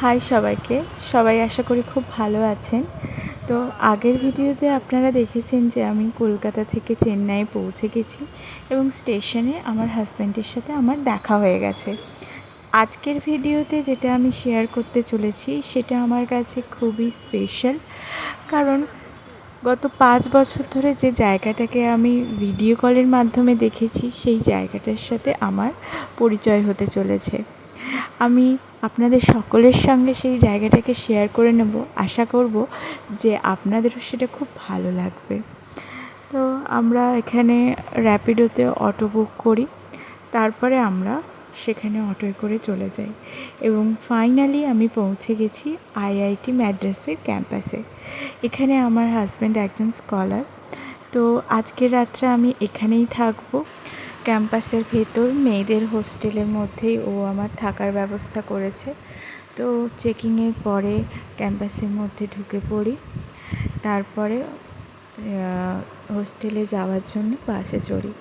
High সবাইকে, সবাই আশা করি খুব ভালো আছেন। তো আগের ভিডিওতে আপনারা দেখেছেন যে আমি কলকাতা থেকে চেন্নাই পৌঁছে গেছি এবং স্টেশনে আমার হাজব্যান্ডের সাথে আমার দেখা হয়ে গেছে। আজকের ভিডিওতে যেটা আমি শেয়ার করতে চলেছি সেটা আমার কাছে খুবই স্পেশাল, কারণ গত 5 বছর ধরে যে জায়গাটাকে আমি ভিডিও কলের মাধ্যমে দেখেছি সেই জায়গাটার সাথে আমার পরিচয় হতে চলেছে। আমি আপনাদের সকলের সঙ্গে সেই জায়গাটাকে শেয়ার করে নেব। আশা করব যে আপনাদেরও সেটা খুব ভালো লাগবে। তো আমরা এখানে র্যাপিডোতে অটো বুক করি, তারপরে আমরা সেখানে অটোয় করে চলে যাই এবং ফাইনালি আমি পৌঁছে গেছি আইআইটি ম্যাড্রাসের ক্যাম্পাসে। এখানে আমার হাজব্যান্ড একজন স্কলার, তো আজকের রাত্রে আমি এখানেই থাকবো। ক্যাম্পাসের ভেতর মেয়েদের হোস্টেলের মধ্যেই ও আমার থাকার ব্যবস্থা করেছে। তো চেকিংয়ের পরে ক্যাম্পাসের মধ্যে ঢুকে পড়ি, তারপরে হোস্টেলে যাওয়ার জন্য বাসে চড়ি।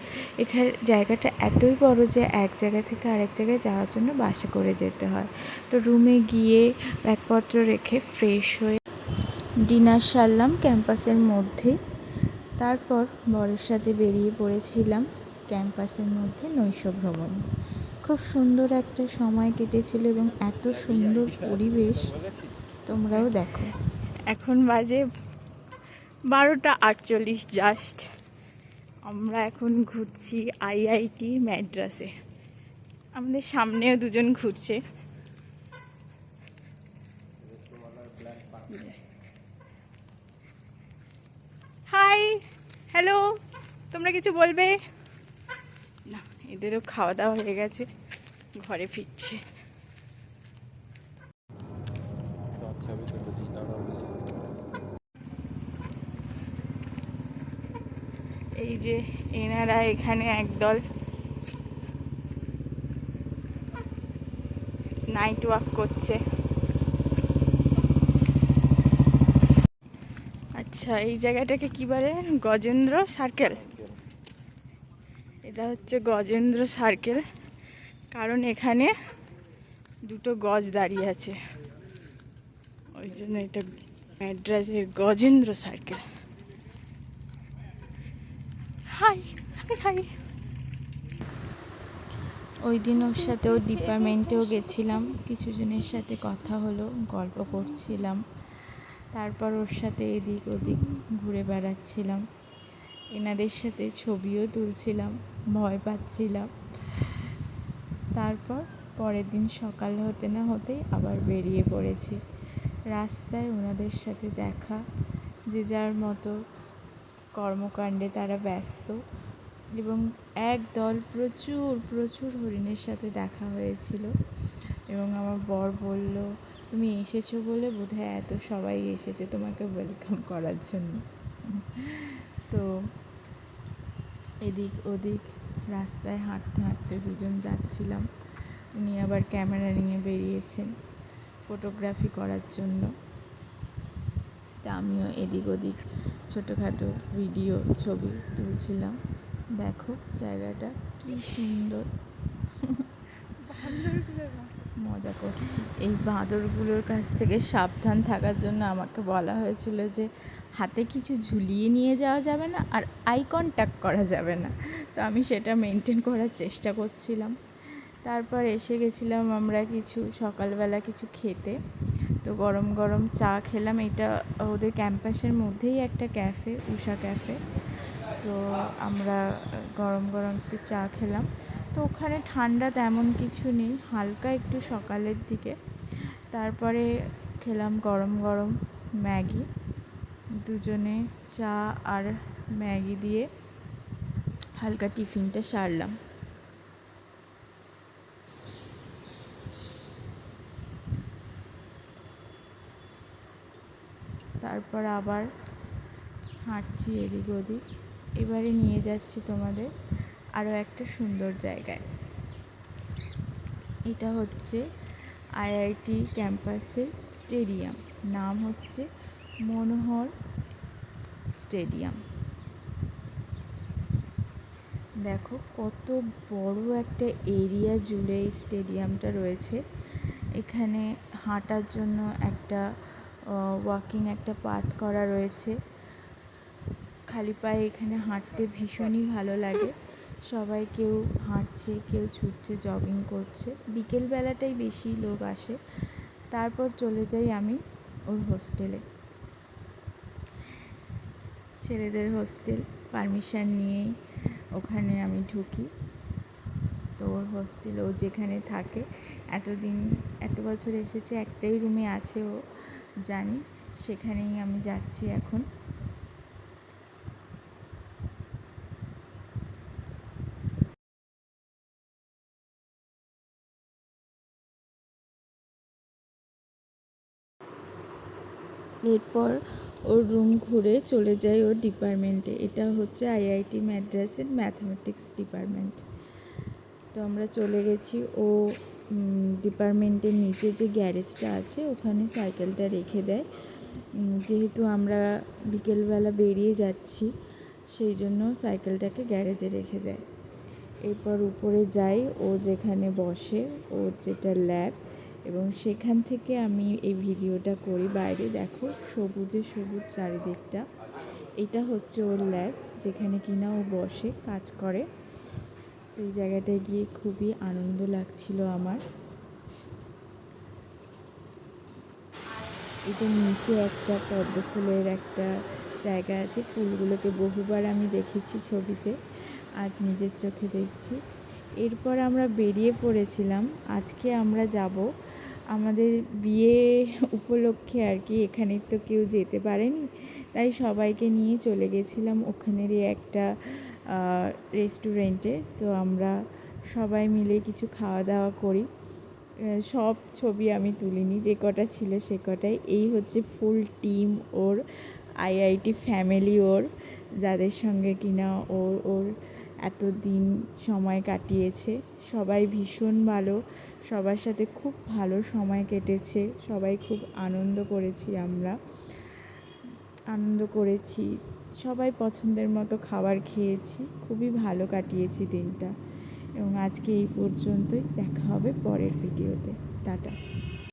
এখানে জায়গাটা এতই বড় যে এক জায়গা থেকে আরেক জায়গায় যাওয়ার জন্য বাসে করে যেতে হয়। তো রুমে গিয়ে ব্যাগপত্র রেখে ফ্রেশ হয়ে ডিনার সারলাম ক্যাম্পাসের মধ্যেই। তারপর বরের সাথে বেরিয়ে পড়েছিলাম ক্যাম্পাসের মধ্যে নৈশ ভ্রমণ। খুব সুন্দর একটা সময় কেটেছিল এবং এত সুন্দর পরিবেশ, তোমরাও দেখো। এখন বাজে 12:48 জাস্ট। আমরা এখন ঘুরছি আইআইটি ম্যাড্রাসে। আমাদের সামনেও দুজন ঘুরছে। হাই, হ্যালো, তোমরা কিছু বলবে না? এদেরও খাওয়া দাওয়া হয়ে গেছে, ঘরে ফিরছে। এই যে এনারা এখানে একদল নাইট ওয়াক করছে। আচ্ছা, এই জায়গাটাকে কি বলে? গজেন্দ্র সার্কেল। এটা হচ্ছে গজেন্দ্র সার্কেল, কারণ এখানে দুটো গজ দাঁড়িয়ে আছে, ওই জন্য এটা ম্যাড্রাসের Gajendra circle. Hi hi hi. ওই দিন ওর সাথে ওর ডিপার্টমেন্টেও গেছিলাম, কিছু জনের সাথে কথা হলো, গল্প করছিলাম। তারপর ওর সাথে এদিক ওদিক ঘুরে বেড়াচ্ছিলাম, এনাদের সাথে ছবিও তুলছিলাম, ভয় পাচ্ছিলাম। তারপর পরের দিন সকাল হতে না হতেই আবার বেরিয়ে পড়েছি। রাস্তায় ওনাদের সাথে দেখা, যে যার মতো কর্মকাণ্ডে তারা ব্যস্ত, এবং একদল প্রচুর প্রচুর হরিণের সাথে দেখা হয়েছিল। এবং আমার বর বলল, তুমি এসেছো বলে বোধহয় এত সবাই এসেছে তোমাকে ওয়েলকাম করার জন্য। তো এদিক ওদিক রাস্তায় হাঁটতে হাঁটতে দুজন যাচ্ছিলাম। উনি আবার ক্যামেরা নিয়ে বেরিয়েছেন ফটোগ্রাফি করার জন্য। তা আমিও এদিক ওদিক ছোটোখাটো ভিডিও ছবি তুলছিলাম। দেখো জায়গাটা কি সুন্দর, মজা করছি। এই বাঁদরগুলোর কাছ থেকে সাবধান থাকার জন্য আমাকে বলা হয়েছিল যে হাতে কিছু ঝুলিয়ে নিয়ে যাওয়া যাবে না আর আই কন্ট্যাক্ট করা যাবে না। তো আমি সেটা মেনটেন করার চেষ্টা করছিলাম। তারপর এসে গেছিলাম আমরা কিছু সকালবেলা কিছু খেতে। তো গরম গরম চা খেলাম। এটা ওদের ক্যাম্পাসের মধ্যেই একটা ক্যাফে, উষা ক্যাফে। তো আমরা গরম গরম একটু চা খেলাম। তো ওখানে ঠান্ডা তেমন কিছু নেই, হালকা একটু সকালের দিকে। তারপরে খেলাম গরম গরম ম্যাগি। দুজনে চা আর ম্যাগি দিয়ে হালকা টিফিনটা সারলাম। তারপর আবার হাঁটছি এদিক ওদিক। এবারে নিয়ে যাচ্ছি তোমাদের আরও একটা সুন্দর জায়গায়। এটা হচ্ছে আইআইটি ক্যাম্পাসের স্টেডিয়াম, নাম হচ্ছে মনোহর স্টেডিয়াম। দেখো কত বড় একটা এরিয়া জুড়ে এই স্টেডিয়ামটা রয়েছে। এখানে হাঁটার জন্য একটা ওয়াকিং একটা পাথ করা রয়েছে। খালি পায়ে এখানে হাঁটতে ভীষণই ভালো লাগে। সবাই কেউ হাঁটছে, কেউ ছুটছে, জগিং করছে। বিকেলবেলাটাই বেশি লোক আসে। তারপর চলে যাই আমি ওর হোস্টেলে, ছেলেদের হোস্টেল। পারমিশন নিয়েই ওখানে আমি ঢুকি। তো ওর হোস্টেল, ও যেখানে থাকে, এত বছর এসেছে, একটাই রুমে আছে ও, জানি। সেখানেই আমি যাচ্ছি এখন। এরপর ওর রুম ঘুরে চলে যাই ওর ডিপার্টমেন্টে। এটা হচ্ছে আইআইটি মাদ্রাসের ম্যাথমেটিক্স ডিপার্টমেন্ট। তো আমরা চলে গেছি। ও ডিপার্টমেন্টের নিচে যে গ্যারেজটা আছে ওখানে সাইকেলটা রেখে দেয়। যেহেতু আমরা বিকেলবেলা বেরিয়ে যাচ্ছি, সেই জন্য সাইকেলটাকে গ্যারেজে রেখে দেয়। এরপর উপরে যাই, ও যেখানে বসে, ওর যেটা ল্যাব, এবং সেখান থেকে আমি এই ভিডিওটা করি। বাইরে দেখো সবুজে সবুজ চারিদিকটা। এটা হচ্ছে ওর ল্যাব, যেখানে কিনা ও বসে কাজ করে। তো এই জায়গাটায় গিয়ে খুবই আনন্দ লাগছিল আমার। এটার নিচে একটা পদ্ম ফুলের একটা জায়গা আছে। ফুলগুলোকে বহুবার আমি দেখেছি ছবিতে, আজ নিজের চোখে দেখছি। এরপর আমরা বেরিয়ে পড়েছিলাম। আজকে আমরা যাব আমাদের বিয়ে উপলক্ষে আর কি। এখানে তো কেউ যেতে পারেনি, তাই সবাইকে নিয়ে চলে গেছিলাম ওখানেরই একটা রেস্টুরেন্টে। তো আমরা সবাই মিলে কিছু খাওয়া দাওয়া করি। সব ছবি আমি তুলিনি, যে কটা ছিল সে কটাই। এই হচ্ছে ফুল টিম ওর, আইআইটি ফ্যামিলি ওর, যাদের সঙ্গে কিনা ওর এতদিন সময় কাটিয়েছে। সবাই ভীষণ ভালো, সবার সাথে খুব ভালো সময় কেটেছে। সবাই খুব আনন্দ করেছি। সবাই পছন্দের মতো খাবার খেয়েছি, খুবই ভালো কাটিয়েছি দিনটা। এবং আজকে এই পর্যন্তই, দেখা হবে পরের ভিডিওতে। টাটা।